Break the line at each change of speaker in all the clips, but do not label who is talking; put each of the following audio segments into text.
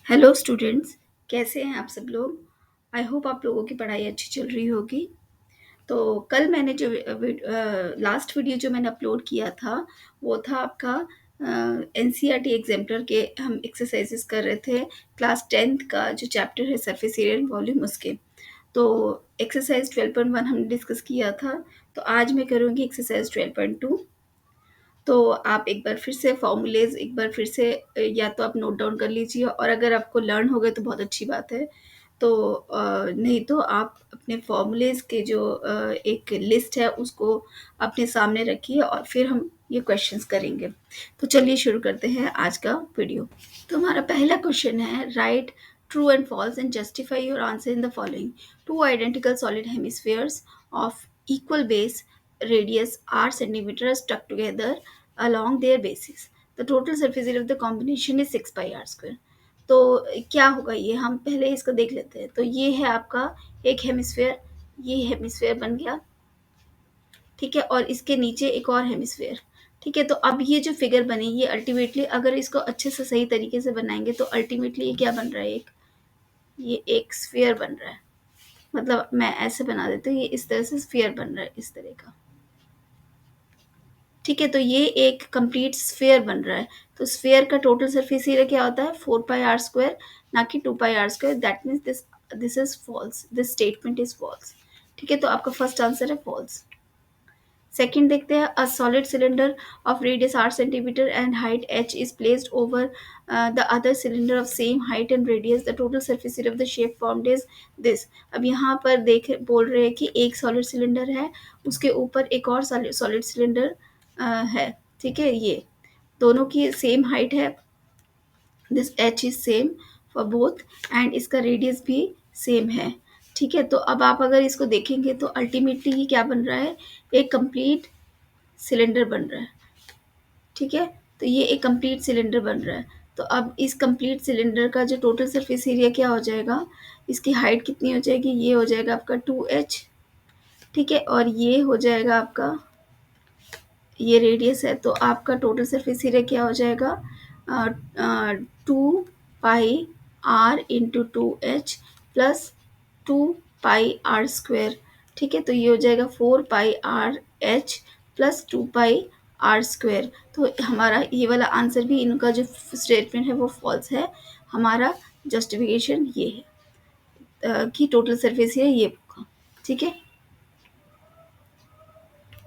Hello students. कैसे हैं आप सब लोग। आई होप आप लोगों की पढ़ाई अच्छी चल रही होगी। तो कल मैंने जो लास्ट वीडियो जो मैंने अपलोड किया था वो था आपका एनसीईआरटी एग्जाम्पलर के हम एक्सरसाइजेस कर रहे थे। क्लास 10th का जो चैप्टर है सरफेस एरिया एंड वॉल्यूम उसके। तो एक्सरसाइज 12.1 हमने डिस्कस किया था। तो आज मैं करूँगी एक्सरसाइज 12.2। तो आप एक बार फिर से फॉर्मूलेज एक बार फिर से या तो आप नोट डाउन कर लीजिए, और अगर आपको लर्न हो गए तो बहुत अच्छी बात है। तो नहीं तो आप अपने फॉर्मूलेज के जो एक लिस्ट है उसको अपने सामने रखिए और फिर हम ये क्वेश्चंस करेंगे। तो चलिए शुरू करते हैं आज का वीडियो। तो हमारा पहला क्वेश्चन है, right true and false and justify your answer in the following. Two identical solid hemispheres of equal base radius r centimeter are stuck together along their bases. The total surface area of the combination is 6 pi r square. तो क्या होगा, ये हम पहले इसको देख लेते हैं। तो ये है आपका एक हेमिस्फेयर, ये हेमिस्फेयर बन गया, ठीक है, और इसके नीचे एक और हेमिस्फेयर। ठीक है, तो अब ये जो फिगर बनी ये अल्टीमेटली अगर इसको अच्छे से सही तरीके से बनाएंगे तो अल्टीमेटली ये क्या बन रहा है, ये एक स्फीयर बन रहा है। मतलब मैं ऐसे बना देती हूँ, ये इस तरह से स्फीयर बन रहा है, इस तरह का। ठीक है, तो ये एक कंप्लीट स्फीयर बन रहा है। तो स्फीयर का टोटल सरफेस एरिया क्या होता है, 4 pi r square, ना कि 2 pi r square। That means this is false, this statement is false. ठीक है, तो आपका फर्स्ट आंसर है फॉल्स। सेकंड देखते हैं, a solid cylinder of radius r centimetre and height h is placed over the other cylinder of same height and radius. The total surface area of the shape formed is this. अब यहाँ पर देख बोल रहे हैं कि एक solid cylinder है, उसके ऊपर एक और सॉलिड सिलेंडर है। ठीक है, ये दोनों की सेम हाइट है, this H is same for both, and इसका रेडियस भी सेम है। ठीक है, तो अब आप अगर इसको देखेंगे तो अल्टीमेटली ये क्या बन रहा है, एक कंप्लीट सिलेंडर बन रहा है। ठीक है, तो ये एक कंप्लीट सिलेंडर बन रहा है। तो अब इस कंप्लीट सिलेंडर का जो टोटल सरफेस एरिया क्या हो जाएगा, इसकी हाइट कितनी हो जाएगी, ये हो जाएगा आपका 2h। ठीक है, और ये हो जाएगा आपका, ये रेडियस है, तो आपका टोटल सरफेस एरिया क्या हो जाएगा, 2 pi r into 2h plus 2 pi r square। ठीक है, तो ये हो जाएगा 4 pi r h plus 2 pi r square। तो हमारा ये वाला आंसर भी, इनका जो स्टेटमेंट है वो फॉल्स है। हमारा जस्टिफिकेशन ये है कि टोटल सरफेस एरिया ये होगा। ठीक है,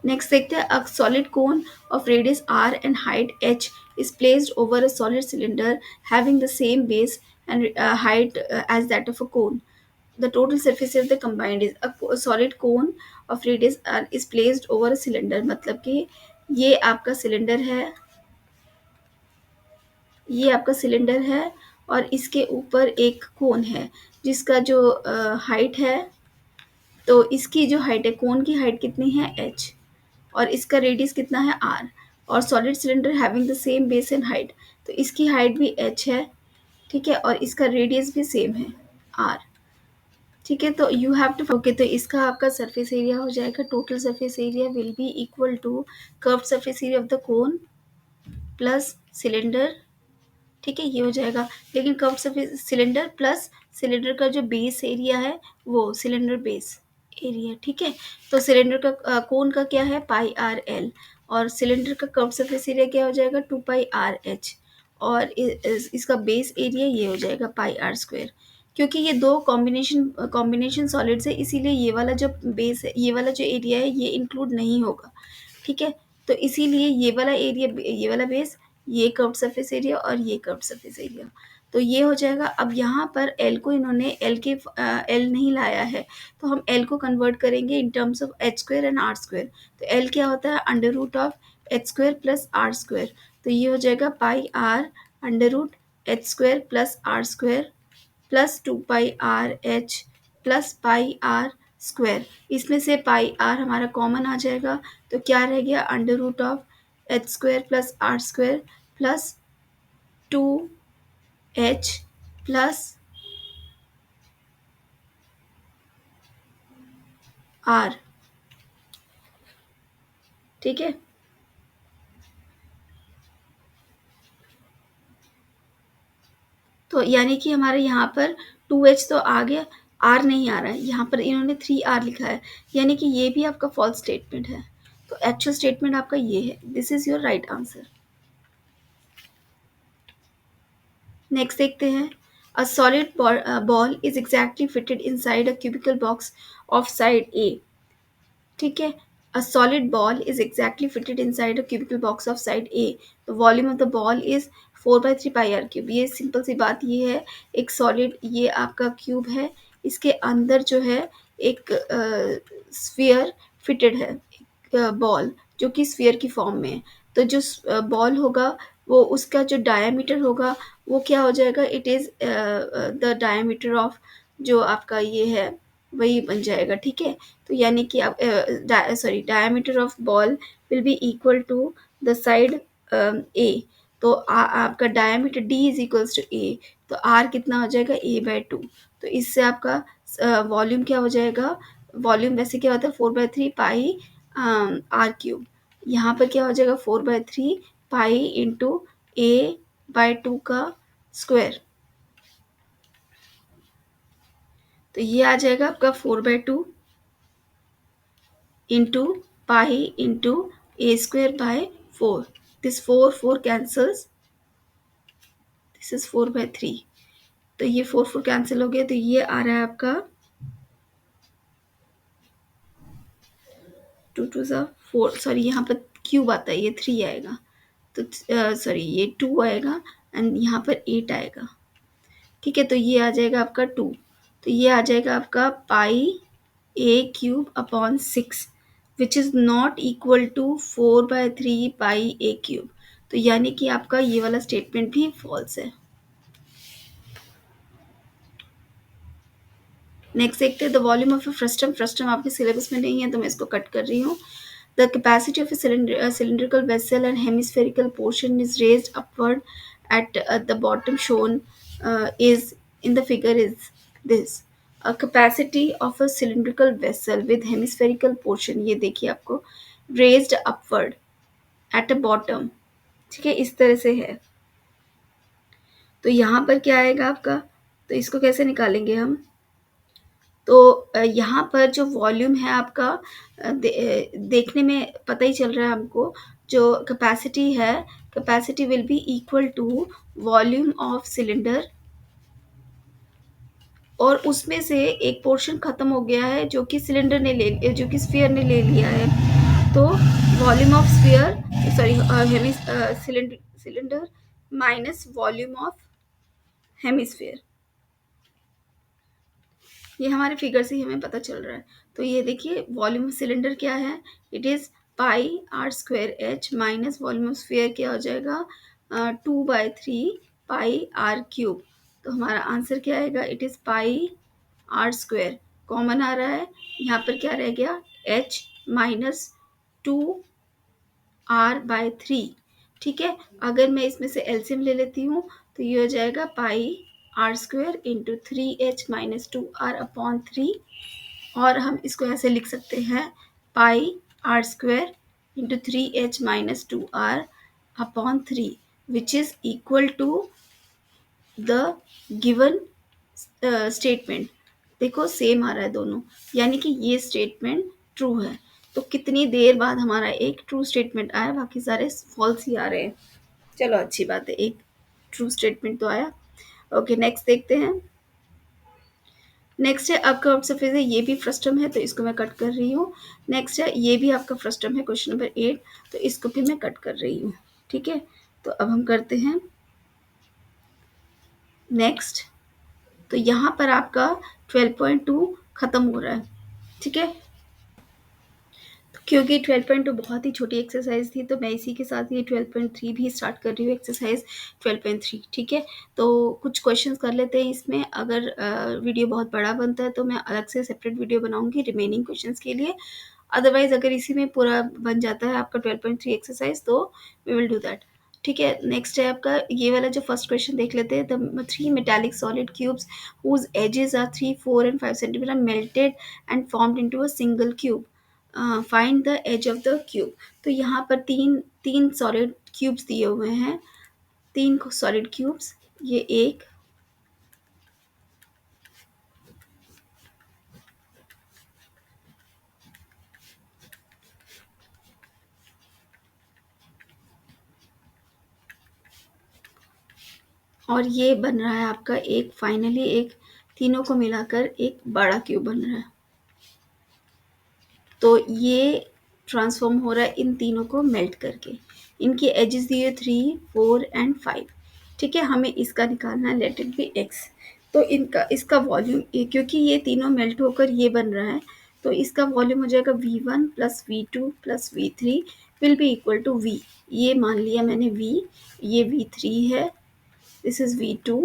नेक्स्ट देखते हैं, a solid cone of radius r and height h is placed over a solid cylinder having the same base and height as that of a cone. The total surface area of the combined is a solid cone of radius r is placed over a cylinder। मतलब कि ये आपका cylinder है, ये आपका cylinder है, और इसके ऊपर एक कोन है जिसका जो हाइट है, तो इसकी जो हाइट है, कोन की हाइट कितनी है h, और इसका रेडियस कितना है r, और solid cylinder having the same base and height, तो इसकी हाइट भी h है। ठीक है, और इसका रेडियस भी सेम है r। ठीक है, तो यू हैव टू ओके, तो इसका आपका सरफेस एरिया हो जाएगा, total surface area will be equal to curved surface area of the cone plus cylinder. ठीक है, ये हो जाएगा, लेकिन curved surface cylinder plus cylinder का जो बेस एरिया है वो सिलेंडर बेस एरिया। ठीक है, तो सिलेंडर का कोन का क्या है, πr_l, और सिलेंडर का कर्व सरफेस एरिया क्या हो जाएगा, 2 pi r_h, और इसका बेस एरिया ये हो जाएगा πr_square। क्योंकि ये दो कॉम्बिनेशन सॉलिड्स है, इसीलिए ये वाला जो बेस है, ये वाला जो एरिया है ये इंक्लूड नहीं होगा। ठीक है, तो इसीलिए ये वाला एरिया, ये वाला बेस, ये कर्व्ड सरफेस एरिया और ये कर्व्ड सरफेस एरिया। तो ये हो जाएगा। अब यहाँ पर एल को इन्होंने एल नहीं लाया है, तो हम एल को कन्वर्ट करेंगे in terms of H square and R square. तो एल क्या होता है, under root of H square plus R square. तो ये हो जाएगा pi R under root H square plus R square plus 2 pi r h plus πr² इसमें से πr हमारा कॉमन आ जाएगा, तो क्या रह गया, under root of H square plus R square plus 2h plus r। ठीक है, तो यानी कि हमारे यहाँ पर 2h तो आ गया, आर नहीं आ रहा है, यहाँ पर इन्होंने 3r लिखा है, यानी कि ये भी आपका फॉल्स स्टेटमेंट है। तो एक्चुअल स्टेटमेंट आपका ये है, this is your right answer. Next देखते हैं, a solid ball is exactly fitted inside a cubical box of side A. ठीक है, a solid ball is exactly fitted inside a cubical box of side A. The volume of the ball is 4/3 pi r cube. ये simple सी बात ये है, एक solid ये आपका cube है, इसके अंदर जो है एक स्फीयर फिटेड है, एक बॉल जो कि स्फीयर की फॉर्म में है। तो जो बॉल होगा वो उसका जो डायामीटर होगा वो क्या हो जाएगा, it is the diameter of जो आपका ये है वही बन जाएगा। ठीक है, तो यानी कि आप sorry diameter of ball will be equal to the side A. तो आपका diameter D is equals to A, तो आर कितना हो जाएगा, a/2। तो इससे आपका वॉल्यूम क्या हो जाएगा, वॉल्यूम वैसे क्या होता है 4/3 पाई आर क्यूब, यहाँ पर क्या हो जाएगा 4/3 पाई इंटू a/2 का स्क्वायर। तो ये आ जाएगा आपका 4/2 into pi into a square by 4. This 4 cancels. This is 4/3. तो ये 4 कैंसिल हो गया, तो ये आ रहा है आपका 2 2 4, सॉरी यहाँ पर क्यूब आता है, ये 3 आएगा, तो सॉरी ये 2 आएगा एंड यहाँ पर 8 आएगा। ठीक है, तो ये आ जाएगा आपका 2, तो ये आ जाएगा आपका pi A cube upon 6 which is not equal to 4/3 pi A cube. तो यानी कि आपका ये वाला स्टेटमेंट भी फॉल्स है। नेक्स्ट देखते हैं, the volume of a frustum. Frustum आपके सिलेबस में नहीं है तो मैं इसको कट कर रही हूँ। The capacity of a cylindrical vessel and hemispherical portion is raised upward at the bottom shown is in the figure is this. A capacity of a cylindrical vessel with hemispherical portion, ये देखिए आपको raised upward at a bottom, ठीक है, इस तरह से है। तो यहाँ पर क्या आएगा आपका, तो इसको कैसे निकालेंगे हम, तो यहाँ पर जो वॉल्यूम है आपका देखने में पता ही चल रहा है हमको, जो कैपेसिटी है, capacity will be equal to volume of cylinder, और उसमें से एक पोर्शन खत्म हो गया है जो कि सिलेंडर ने ले लिया, जो कि स्फीयर ने ले लिया है। तो volume of sphere, sorry cylinder minus volume of hemisphere, ये हमारे फिगर से ही हमें पता चल रहा है। तो ये देखिए वॉल्यूम सिलेंडर क्या है, it is pi R square H minus volume of sphere क्या हो जाएगा 2/3 पाई आर क्यूब। तो हमारा आंसर क्या आएगा, it is pi R square, common आ रहा है, यहाँ पर क्या रह गया एच माइनस 2r/3। ठीक है, अगर मैं इसमें से एलसीएम ले लेती हूँ तो ये हो जाएगा pi R square into 3h-2r/3, और हम इसको ऐसे लिख सकते हैं pi R square into 3h-2r/3 which is equal to the given statement. देखो सेम आ रहा है दोनों, यानी कि ये स्टेटमेंट ट्रू है। तो कितनी देर बाद हमारा एक ट्रू स्टेटमेंट आया, बाकी सारे फॉल्स ही आ रहे हैं। चलो अच्छी बात है, एक ट्रू स्टेटमेंट तो आया। ओके नेक्स्ट देखते हैं। नेक्स्ट है आपका ऑब्जर्व है, ये भी फ्रस्टम है तो इसको मैं कट कर रही हूँ। नेक्स्ट है ये भी आपका फ्रस्टम है, क्वेश्चन नंबर 8, तो इसको भी मैं कट कर रही हूँ। ठीक है, तो अब हम करते हैं नेक्स्ट। तो यहाँ पर आपका 12.2 खत्म हो रहा है। ठीक है, क्योंकि 12.2 बहुत ही छोटी एक्सरसाइज थी तो मैं इसी के साथ ये 12.3 भी स्टार्ट कर रही हूँ, एक्सरसाइज 12.3। ठीक है, तो कुछ क्वेश्चंस कर लेते हैं इसमें। अगर वीडियो बहुत बड़ा बनता है तो मैं अलग से सेपरेट वीडियो बनाऊंगी रिमेनिंग क्वेश्चंस के लिए। अदरवाइज अगर इसी में पूरा बन जाता है आपका 12.3 एक्सरसाइज तो वी विल डू दैट। ठीक है, नेक्स्ट है आपका ये वाला जो फर्स्ट क्वेश्चन देख लेते हैं। The 3 metallic solid cubes whose edges are 3, 4 and 5 centimetre melted and formed into a single cube, find the edge of the cube. तो यहाँ पर तीन तीन सॉलिड क्यूब्स दिए हुए हैं, तीन सॉलिड क्यूब्स, ये एक, और ये बन रहा है आपका एक फाइनली एक तीनों को मिलाकर एक बड़ा क्यूब बन रहा है। तो ये ट्रांसफॉर्म हो रहा है इन तीनों को मेल्ट करके। इनकी एजेस दिए 3, 4 एंड 5। ठीक है, हमें इसका निकालना है, लेट इट बी एक्स। तो इनका इसका वॉल्यूम, क्योंकि ये तीनों मेल्ट होकर ये बन रहा है, तो इसका वॉल्यूम हो जाएगा V1 plus V2 plus V3 will be equal to V। ये मान लिया मैंने V, ये V3 है, this is V2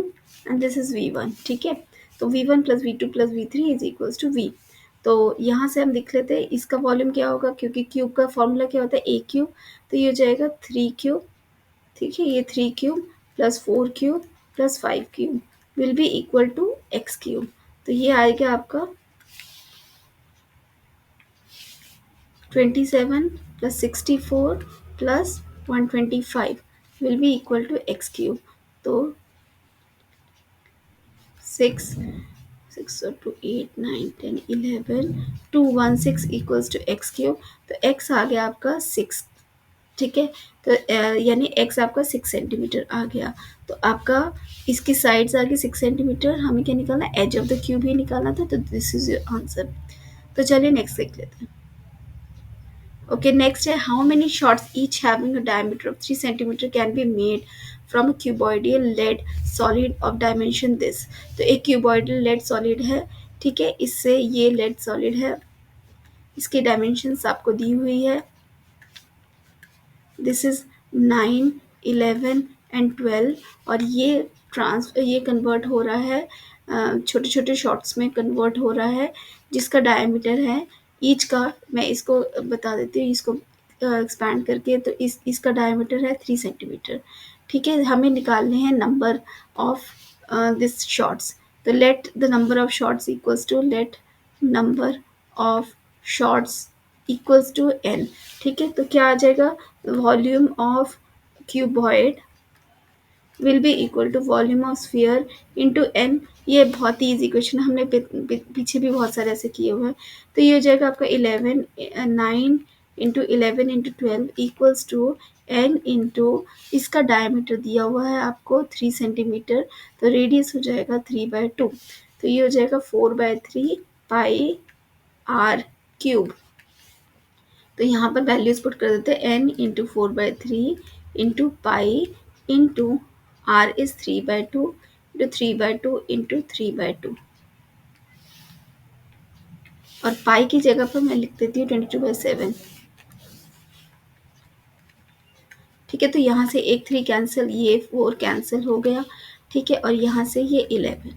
and this is V1। ठीक है, तो V1 plus V2 plus V3 is equals to V। तो यहाँ से हम लिख लेते हैं इसका वॉल्यूम क्या होगा, क्योंकि क्यूब का फॉर्मूला क्या होता है ए क्यूब, तो ये हो जाएगा 3 क्यूब। ठीक है, ये 3 cube plus 4 cube plus 5 cube will be equal to X cube. तो ये आएगा आपका 27 plus 64 plus 125 will be equal to X cube. तो 6 6 और 2 8 9 10 11 216 इक्वल्स टू एक्स क्यूब। तो एक्स आ गया आपका 6। ठीक है, तो यानी एक्स आपका 6 सेंटीमीटर आ गया। तो आपका इसकी साइड्स आ गई 6 सेंटीमीटर। हमें क्या निकालना है, एज ऑफ द क्यूब ही निकालना था, तो दिस इज योर आंसर। तो चलिए नेक्स्ट देख लेते हैं। ओके, नेक्स्ट है how many shots each having a diameter of 3 centimetre can be made from a cuboidal lead solid of dimension this. तो एक क्यूबॉइडल लेड सॉलिड है, ठीक है, इससे ये लेड सॉलिड है, इसकी डायमेंशंस आपको दी हुई है, दिस इज 9, 11 एंड 12। और ये कन्वर्ट हो रहा है, छोटे छोटे शॉट्स में कन्वर्ट हो रहा है, जिसका डायमीटर है ईच का, मैं इसको बता देती हूँ, इसको एक्सपैंड करके, तो इसका डायमीटर है 3 सेंटीमीटर। ठीक है, हमें निकालने हैं नंबर ऑफ दिस शॉट्स। तो let the number of shots equals to let number of shots equals to n। ठीक है, तो क्या आ जाएगा, volume of cuboid will be equal to volume of sphere into n। ये बहुत ही ईजी क्वेश्चन, हमने पीछे भी बहुत सारे ऐसे किए हुए हैं। तो ये हो जाएगा आपका 9 into 11 into 12 equals to n into इसका डायमीटर दिया हुआ है आपको 3 सेंटीमीटर, तो रेडियस हो जाएगा 3/2। तो ये हो जाएगा 4/3 पाई r क्यूब। तो यहाँ पर वैल्यूज पुट कर देते हैं, n into 4/3 into pi into r is 3/2 into 3/2 into 3/2। और पाई की जगह पर मैं लिख देती हूँ 22/7। ठीक है, तो यहाँ से एक 3 कैंसिल, ये 4 कैंसिल हो गया। ठीक है, और यहाँ से ये 11।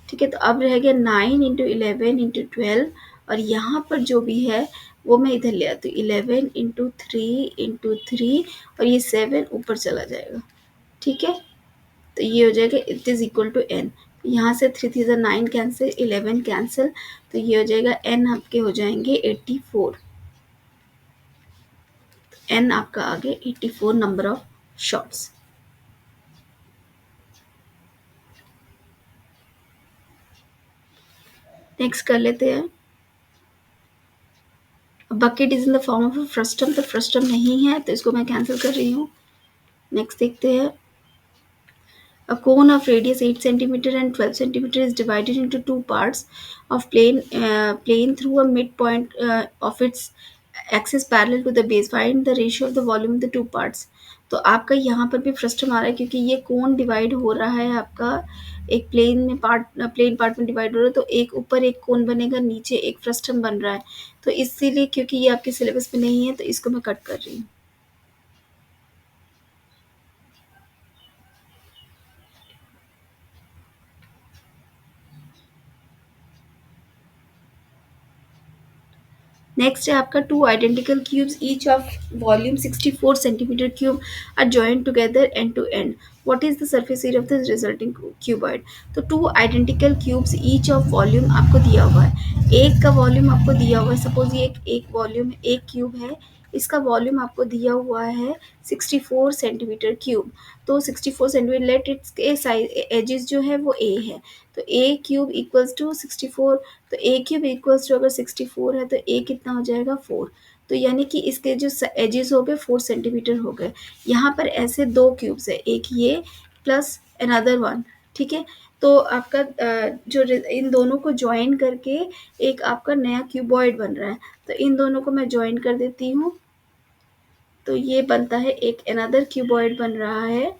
ठीक है, तो अब रह गया 9 इंटू 11 इंटू 12। और यहाँ पर जो भी है वो मैं इधर ले आती हूँ, 11 इंटू 3 और ये 7 ऊपर चला जाएगा। ठीक है, तो ये हो जाएगा it is equal to n। यहाँ से 3 3 9 कैंसिल, 11 कैंसिल, तो ये हो जाएगा n आपके हो जाएंगे 84। n आपका आ गया 84 नंबर ऑफ शॉट्स। नेक्स्ट कर लेते हैं, bucket is in the form of a frustum. तो फ्रस्टम नहीं है, तो इसको मैं कैंसिल कर रही हूँ। नेक्स्ट देखते हैं, a cone of radius 8 centimeter and 12 centimeter is divided into two parts of plane through a midpoint of its axis parallel to the base. Find the ratio of the volume of the two parts. तो आपका यहाँ पर भी frustum आ रहा है, क्योंकि ये कोन divide हो रहा है आपका एक प्लेन पार्ट में डिवाइड हो रहा है, तो एक ऊपर एक कोन बनेगा, नीचे एक फ्रस्टम बन रहा है। तो इसीलिए, क्योंकि ये आपके सिलेबस में नहीं है, तो इसको मैं कट कर रही हूँ। नेक्स्ट है आपका two identical cubes each of volume 64 centimetre cube are joint together end to end. What is the surface area of the resulting cuboid. तो two identical cubes each of volume आपको दिया हुआ है, एक का वॉल्यूम आपको दिया हुआ है, सपोज ये एक वॉल्यूम एक क्यूब है, इसका वॉल्यूम आपको दिया हुआ है 64 सेंटीमीटर क्यूब। तो 64 सेंटीमीटर, लेट इट्स के साइज एजेस जो है वो ए है, तो ए क्यूब इक्वल्स टू 64। तो ए क्यूब इक्वल्स टू अगर 64 है, तो ए कितना हो जाएगा 4। तो यानी कि इसके जो एजेस हो गए 4 सेंटीमीटर हो गए। यहाँ पर ऐसे दो क्यूब्स है, एक ये प्लस अनदर वन। ठीक है, तो आपका जो इन दोनों को ज्वाइन करके एक आपका नया क्यूबॉइड बन रहा है। तो इन दोनों को मैं ज्वाइन कर देती हूँ, तो ये बनता है एक अनदर क्यूबॉइड बन रहा है।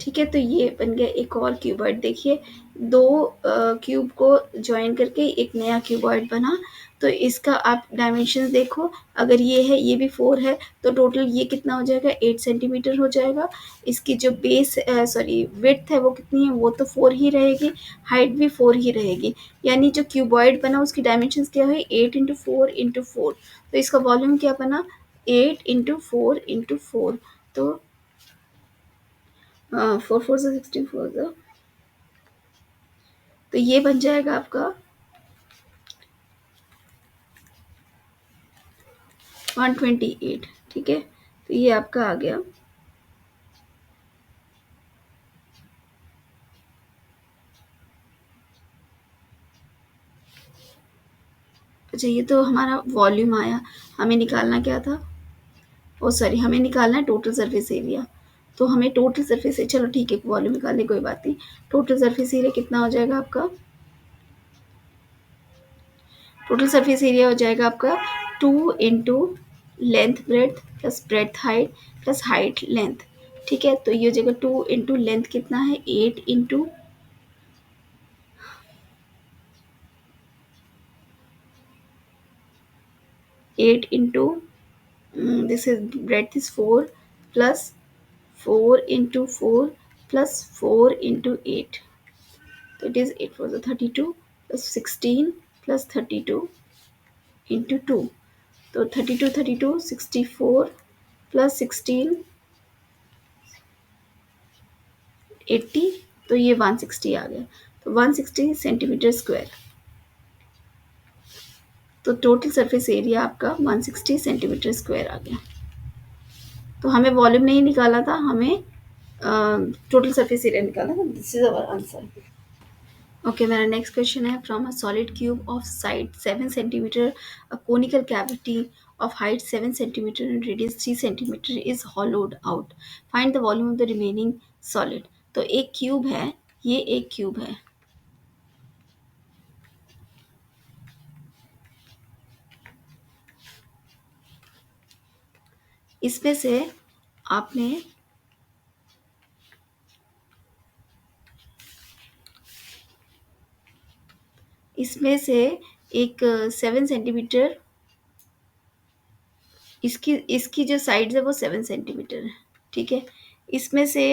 ठीक है, तो ये बन गया एक और क्यूबॉइड। देखिए, दो क्यूब को ज्वाइन करके एक नया क्यूबॉइड बना। तो इसका आप डायमेंशंस देखो, अगर ये है, ये भी 4 है, तो टोटल ये कितना हो जाएगा, 8 सेंटीमीटर हो जाएगा। इसकी जो बेस सॉरी विड्थ है वो कितनी है, वो तो 4 ही रहेगी, हाइट भी 4 ही रहेगी। यानी जो क्यूबॉइड बना उसकी डायमेंशंस क्या हुई, 8 × 4 × 4। तो इसका वॉल्यूम क्या बना, 8 × 4 × 4। तो 4 4 16 4। तो ये बन जाएगा आपका 128। ठीक है, तो ये आपका आ गया। अच्छा, ये तो हमारा वॉल्यूम आया। हमें निकालना क्या था, ओ सॉरी, हमें निकालना है टोटल सरफेस एरिया। तो हमें टोटल सरफेस, चलो ठीक है, वॉल्यूम निकालने कोई बात नहीं। टोटल सरफेस एरिया कितना हो जाएगा आपका, टोटल सरफेस एरिया हो जाएगा आपका 2 × length breadth plus breadth height plus height length. ठीक है, तो ये हो जाएगा 2 × लेंथ कितना है, 8 × this is breadth is 4 plus 4 × 4 plus 4 × 8. So it is 8 for the 32 plus 16 plus 32 into 2. तो 32 32 64 plus 16 80। तो ये 160 आ गया। तो 160 सेंटीमीटर स्क्वायर। तो टोटल सरफेस एरिया आपका 160 सेंटीमीटर स्क्वायर आ गया। तो हमें वॉल्यूम नहीं निकाला था, हमें टोटल सरफेस एरिया निकालना था। This is our answer. Okay, मेरा नेक्स्ट क्वेश्चन है, from a solid cube of side 7 centimetre, a conical cavity of height 7 centimeter and radius 3 centimeter is hollowed out. Find the volume of the remaining solid. तो एक cube है, ये एक cube है। इसमें से आपने इसमें से एक 7 सेंटीमीटर, इसकी इसकी जो साइड्स है वो 7 सेंटीमीटर है। ठीक है, इसमें से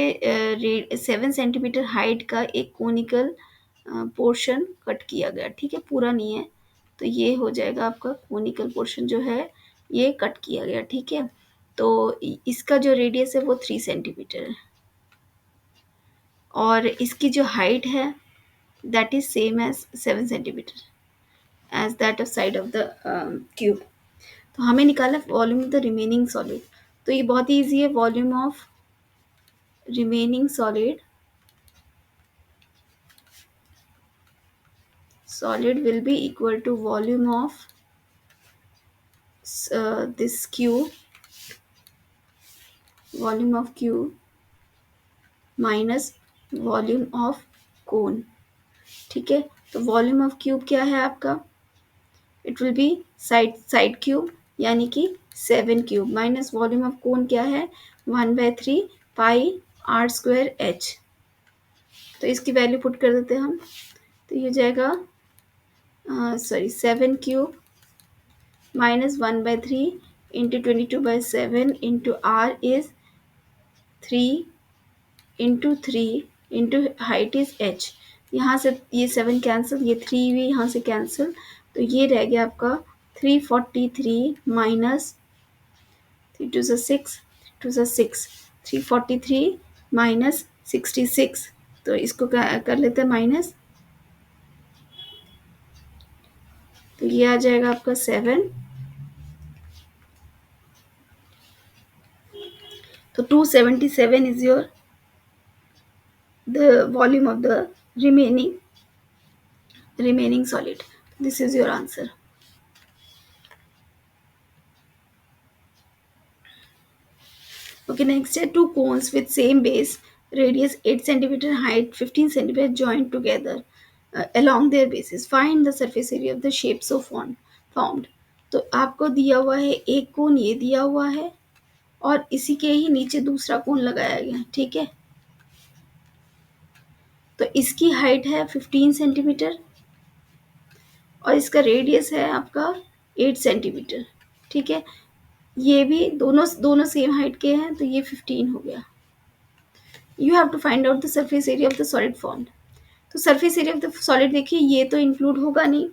7 सेंटीमीटर हाइट का एक कोनिकल पोर्शन कट किया गया। ठीक है, पूरा नहीं है। तो ये हो जाएगा आपका कोनिकल पोर्शन जो है, ये कट किया गया। ठीक है, तो इसका जो रेडियस है वो 3 सेंटीमीटर है, और इसकी जो हाइट है that is same as 7 centimetre as that of side of the cube. तो हमें निकाला volume of the remaining solid. तो ये बहुत ही ईजी है। Volume of remaining solid will be equal to volume of this cube, volume of cube minus volume of cone। ठीक है, तो वॉल्यूम ऑफ क्यूब क्या है आपका, it will B side cube, यानी कि 7 cube, minus volume of cone क्या है, 1/3 पाई r²h। तो इसकी वैल्यू पुट कर देते हैं हम। तो ये हो जाएगा sorry 7 cube minus 1/3 into 22/7 into r is 3 into 3 into height is h। यहाँ से ये 7 कैंसिल, ये 3 भी यहाँ से कैंसिल, तो ये रह गया आपका 343 माइनस 3 2 6 2 6 343 माइनस 66। तो इसको कर लेते हैं माइनस, तो ये आ जाएगा आपका 7। तो 277 is your the volume of the remaining solid. This is your answer. Okay, next है two cones with same base, radius 8 centimetre, height 15 centimetre, joint together along their bases. Find the surface area of the shape so formed. तो आपको दिया हुआ है एक कोन, ये दिया हुआ है और इसी के ही नीचे दूसरा कोन लगाया गया, ठीक है। तो इसकी हाइट है 15 सेंटीमीटर और इसका रेडियस है आपका 8 सेंटीमीटर, ठीक है। ये भी दोनों दोनों सेम हाइट के हैं, तो ये 15 हो गया। You have to find out the surface area of the solid form. तो surface area of the solid देखिए, ये तो इंक्लूड होगा नहीं।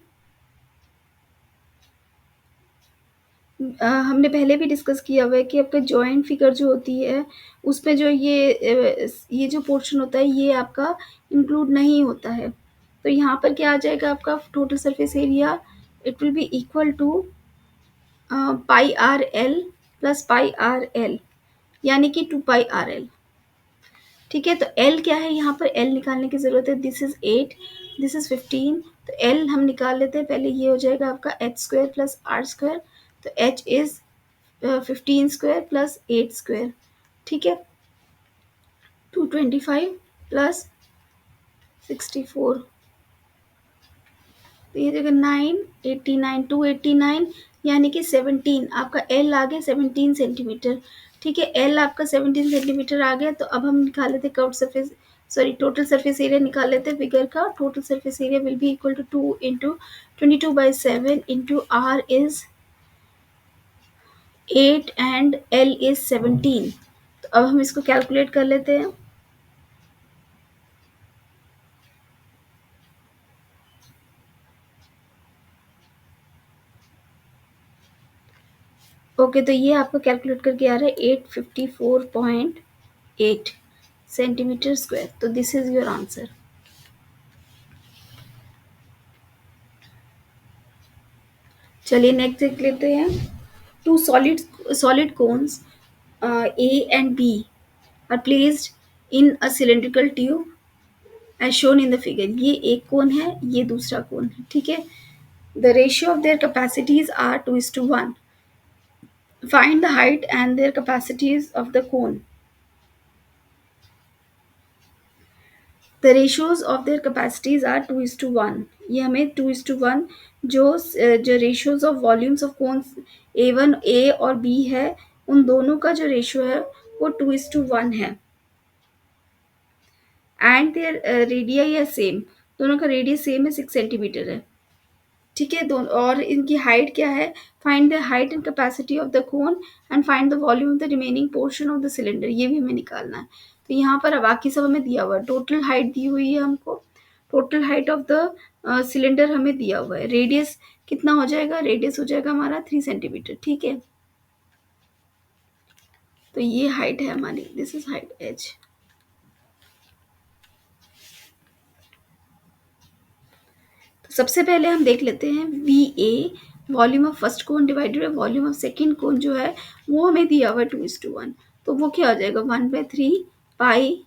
हमने पहले भी डिस्कस किया हुआ है कि आपका जॉइंट फिगर जो होती है उसमें जो ये जो पोर्शन होता है ये आपका इंक्लूड नहीं होता है। तो यहाँ पर क्या आ जाएगा आपका total surface area, it will be equal to pi R L plus pi R L, यानी कि 2 पाई आर एल, ठीक है। तो एल क्या है, यहाँ पर एल निकालने की ज़रूरत है। दिस इज़ 8, दिस इज़ 15, तो एल हम निकाल लेते हैं। पहले ये हो जाएगा आपका H square plus R square, तो H is 15 square plus 8 square, ठीक है। 225 प्लस 64, तो ये जगह 989, 289, यानी कि 17, आपका एल आ गया 17 सेंटीमीटर, ठीक है। एल आपका 17 सेंटीमीटर आ गया। तो अब हम निकाल लेते curve surface, sorry total surface area निकाल लेते हैं फिगर का। Total surface area will be equal to 2 into 22/7 into R is 8 and L is 17। तो अब हम इसको कैलकुलेट कर लेते हैं। ओके, तो ये आपको कैलकुलेट करके आ रहा है 854.8 सेंटीमीटर स्क्वायर। तो दिस इज योर आंसर। चलिए नेक्स्ट देख लेते हैं। Two solid cones A and B are placed in a cylindrical tube as shown in the figure. ये एक कोन है, ये दूसरा कोन है, ठीक है। The ratio of their capacities are 2:1। Find the height and their capacities of the cone. The ratios of their capacities are 2:1। ये हमें 2:1 जो ratios of volumes of cones A1 A और बी है, उन दोनों का जो रेशियो है वो 2:1 है। एंड देयर रेडियाई है सेम, दोनों का रेडियस सेम है, 6 सेंटीमीटर है, ठीक है। दोनों और इनकी हाइट क्या है, find the height and capacity of the cone and find the volume of the remaining portion of the cylinder, ये भी हमें निकालना है। तो यहाँ पर बाकी सब हमें दिया हुआ है। टोटल हाइट दी हुई है हमको, total height of the cylinder हमें दिया हुआ है। रेडियस कितना हो जाएगा, रेडियस हो जाएगा हमारा 3 सेंटीमीटर, ठीक है। तो ये हाइट है हमारी, दिस इज हाइट एच। तो सबसे पहले हम देख लेते हैं V A, volume of first cone divided by volume of second cone जो है वो हमें दिया हुआ है 2:1। तो वो क्या हो जाएगा 1/3 पाई,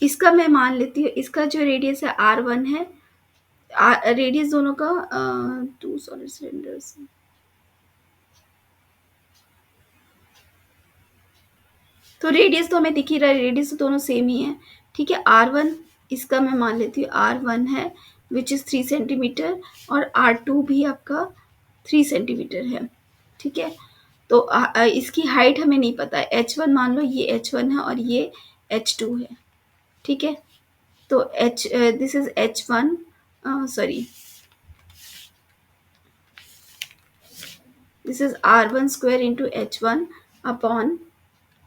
इसका मैं मान लेती हूँ, इसका जो रेडियस है R1 है, रेडियस दोनों का 2 सॉलिड सिलेंडर्स, तो रेडियस तो हमें दिख ही रहा है, रेडियस तो दोनों सेम ही है, ठीक है। R1 इसका मैं मान लेती हूँ R1 है विच इज़ 3 सेंटीमीटर, और R2 भी आपका 3 सेंटीमीटर है, ठीक है। तो इसकी हाइट हमें नहीं पता है, H1 मान लो, ये H1 है और ये H2 है, ठीक है। तो this is H1, sorry this is R1 square into H1 upon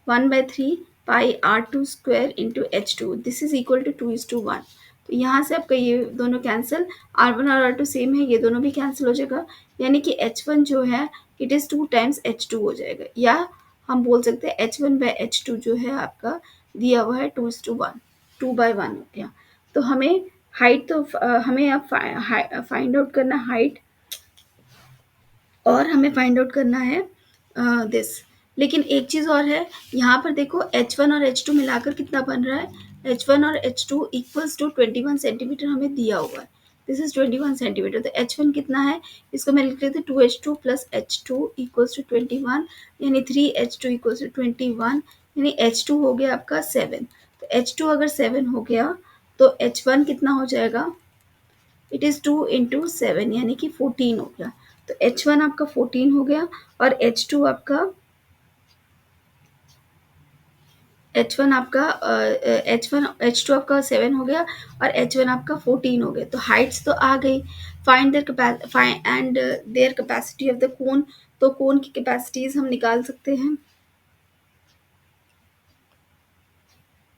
1/3 pi R2 square into H2, this is equal to 2:1। तो यहाँ से आपका ये दोनों कैंसिल, R1 और R2 सेम है, ये दोनों भी कैंसिल हो जाएगा, यानी कि H1 जो है इट इज़ 2 टाइम्स H2 हो जाएगा, या हम बोल सकते हैं H1/H2 जो है आपका दिया हुआ है 2:1, 2/1 हो गया। तो हमें हाइट तो हमें अब फाइंड आउट करना हाइट, और हमें फाइंड आउट करना है दिस। लेकिन एक चीज़ और है, यहाँ पर देखो H1 और H2 मिलाकर कितना बन रहा है, H1 और H2 इक्वल्स टू 21 सेंटीमीटर हमें दिया हुआ है, दिस इज 21 सेंटीमीटर। तो H1 कितना है, इसको मैं लिख लेती हूँ 2H2 plus H2 equals to 21, यानी 3H2 इक्वल्स टू 21, यानी H2 हो गया आपका 7। तो H2 अगर 7 हो गया तो H1 कितना हो जाएगा, इट इज़ 2 इंटू 7 यानी कि 14 हो गया। तो H1 आपका 14 हो गया और H2 आपका H1 आपका H2 आपका 7 हो गया और H1 आपका 14 हो गया। तो हाइट्स तो आ गई। Find their capacity of the कोन। तो कोन की कैपेसिटीज हम निकाल सकते हैं।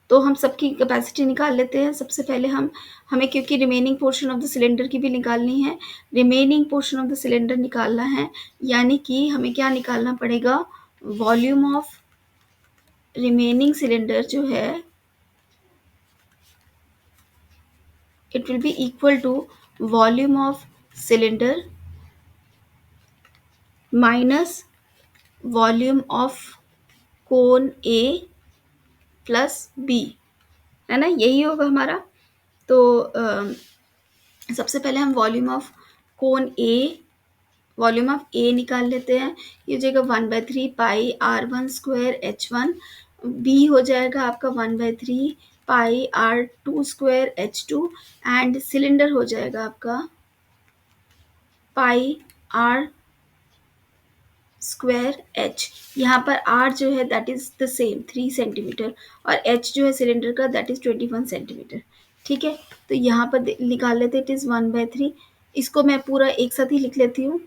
तो हम सबकी कैपेसिटी निकाल लेते हैं। सबसे पहले हमें क्योंकि remaining portion of the cylinder की भी निकालनी है, remaining portion of the cylinder निकालना है, यानी कि हमें क्या निकालना पड़ेगा, वॉल्यूम ऑफ रिमेनिंग सिलेंडर जो है it will be equal to volume of cylinder minus volume of cone A plus B, है ना, यही होगा हमारा। तो सबसे पहले हम वॉल्यूम ऑफ ए निकाल लेते हैं। ये हो जाएगा 1/3 पाई R1 स्क्वायर H1। बी हो जाएगा आपका 1/3 pi R2 square H2 and cylinder हो जाएगा आपका पाई R स्क्वायर H। यहाँ पर R जो है that is the same 3 centimetre और H जो है सिलेंडर का दैट इज 21 सेंटीमीटर। ठीक है, तो यहाँ पर निकाल लेते इट इज 1/3। इसको मैं पूरा एक साथ ही लिख लेती हूँ,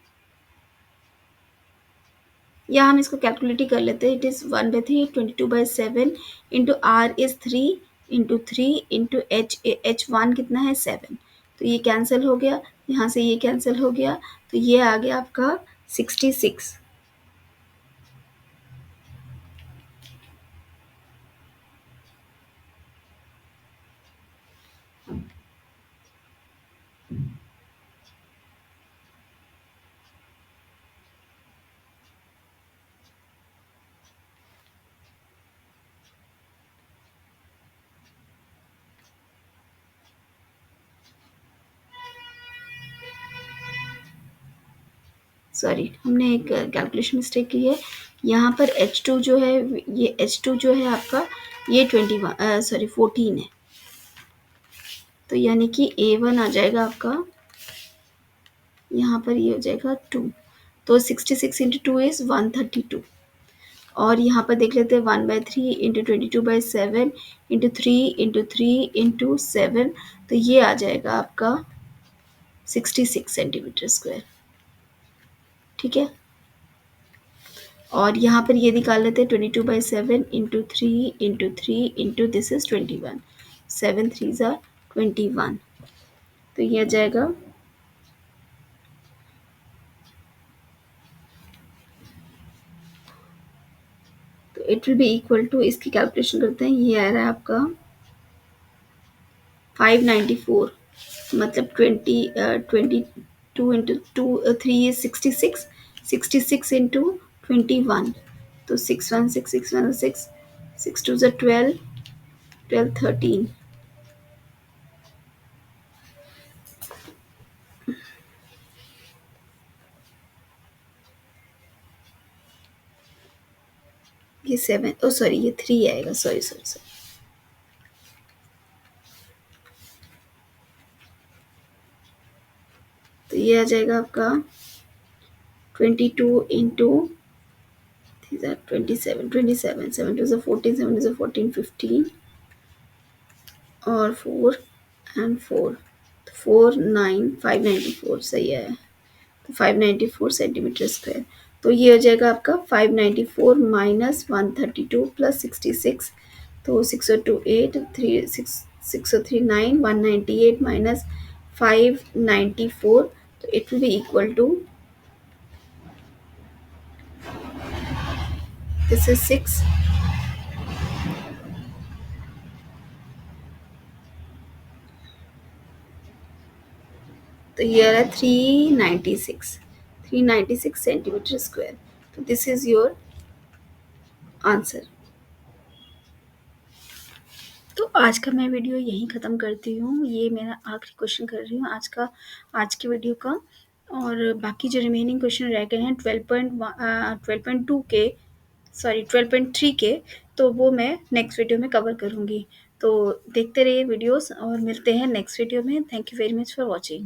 या हम इसको कैलकुलेट ही कर लेते हैं। It is 1/3 22/7 into R is 3 into 3 into H1 कितना है 7। तो ये कैंसिल हो गया, यहाँ से ये कैंसिल हो गया, तो ये आ गया आपका 66। सॉरी, हमने एक कैलकुलेशन मिस्टेक की है। यहाँ पर H2 जो है, ये H2 जो है आपका ये 14 है। तो यानी कि A1 आ जाएगा आपका, यहाँ पर ये हो जाएगा 2। तो 66 इंटू 2 इज़ 132। और यहाँ पर देख लेते हैं 1/3 इंटू 22/7 इंटू 3 इंटू 7। तो ये आ जाएगा आपका 66 सेंटीमीटर स्क्वायर। ठीक है, और यहाँ पर ये निकाल लेते हैं 22/7 into 3 into this is 21। 7 3s are 21। तो ये आ जाएगा, तो it will be equal to, इसकी कैलकुलेशन करते हैं, ये आ रहा है आपका 594। मतलब 22 इंटू 3 इज 66, 66 इंटू 21। तो 616 616 6 2 12, 12 13। ये 7, ओ सॉरी ये 3 आएगा, सॉरी सॉरी सॉरी। तो ये आ जाएगा आपका 22 इंटू 27 27, 7 2 14, 7 2 14 15 और 4 एंड 4, तो 4 9 594 सही है। तो 594 सेंटीमीटर स्क्वायर। तो ये हो जाएगा आपका 594 माइनस 132 प्लस 66। तो 602 8 3 6 603 9 198 माइनस 594। तो it will be equal to, this is 6। तो ये आ रहा है 396 सेंटीमीटर स्क्वायर। तो दिस इज योर आंसर। तो आज का मैं वीडियो यहीं ख़त्म करती हूँ। ये मेरा आखिरी क्वेश्चन कर रही हूँ आज की वीडियो का। और बाकी जो रिमेनिंग क्वेश्चन रह गए हैं 12.2 के, सॉरी 12.3 के, तो वो मैं नेक्स्ट वीडियो में कवर करूँगी। तो देखते रहिए वीडियोज़ और मिलते हैं नेक्स्ट वीडियो में। Thank you very much for watching.